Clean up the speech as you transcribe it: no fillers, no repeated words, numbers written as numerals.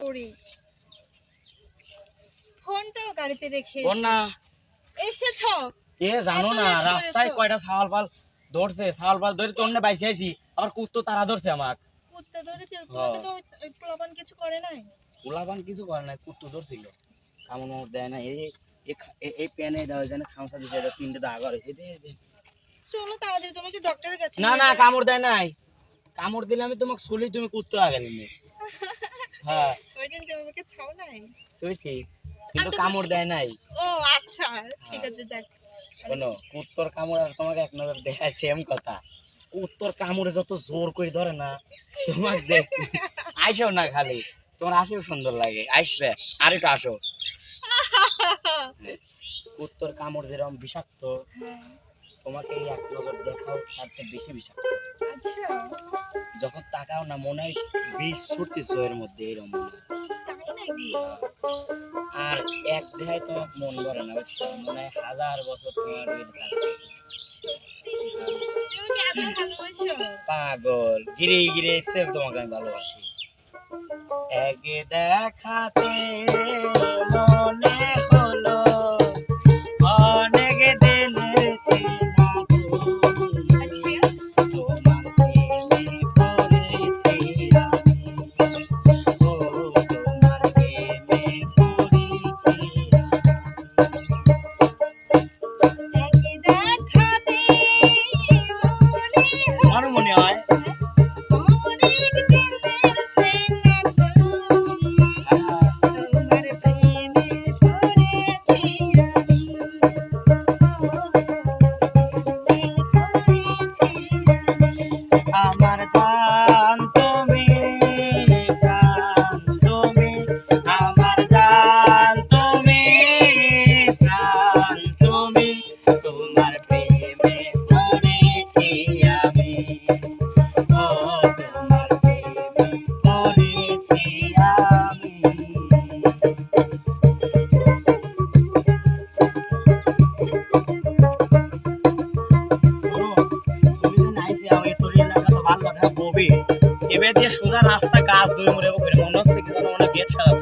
করি। ফোনটাও গাড়িতে রেখে কোন না এসেছো? কে জানো না রাস্তায় কয়টা ছাগল পাল ধরছে, ছাগল পাল ধরে তোর না বাইসে আইছি, আবার কুত্তো তারা ধরছে আমাক। কুত্তা ধরেছে? তোমাকে তো ওই পোলাপান কিছু করে নাই? পোলাপান কিছু করে নাই, কুত্তো ধরছিল। কামড় মামড় দেয় না। এই প্যানে দেওয়া যায় না, খামসা দিতে যায়, তিনটে দাগ হয়েছে। চলো তাড়াতাড়ি, তোমাকে ডক্টরের কাছে না নিয়ে না যাবো। কামড় দেয় নাই, কামড় দিলে আমি তোমাকে শুলি, তুমি কুত্তো আগে নিলে। হ্যাঁ ওই দিন তুমি আমাকে ছাও নাই? শুয়েছি, কিন্তু কামড় দেয় নাই। ও আচ্ছা, ঠিক আছে, যাক। শোনো, কুত্তর কামড় আর তোমাকে এক নজর দেখায় সেম কথা। কুত্তর কামড়ে যত জোর করে ধরে না, তোমাকে দেখ আইসো না, খালি তোমার আসেও সুন্দর লাগে। আসবে আর একটু আসো। কুত্তর কামড় যেরকম বিষাক্ত, তোমাকে এই এক নজর দেখাও তার থেকে বেশি বিষাক্ত। আচ্ছা, যখন তাকাও না মনে হয় বিষ ছুটতেছো এর মধ্যে, এরকম মনে হয়। তাই নাকি? আর এক দেখায় তোমার মন ভরে না, বুঝছো? মনে হয় 1000 বছর তোমার তুমি এত ভালোবাসো? পাগল, গিরে গিরে সেম তোমাকে আমি ভালোবাসি। এক দেখাতে মনে হলো অনেক দিনের চেনা তুমি, তোমার প্রেমে পড়েছি আমি, ও তোমার প্রেমে পড়েছি একই দেখাতে আমার মনে হয়। অনেক দিনের চেনা তুমি, তোমার প্রেমে পড়েছি আমি, আমার জান তুমি, প্রাণ তুমি, আমার জান তুমি, প্রাণ তুমি, তোমার প্রেমে পড়েছি আমি, ও তোমার প্রেমে পড়েছি আমি। এবার দিয়ে সোজা রাস্তা গাছ দুই মরে মনে হচ্ছে কি যেন গেট সাজাতে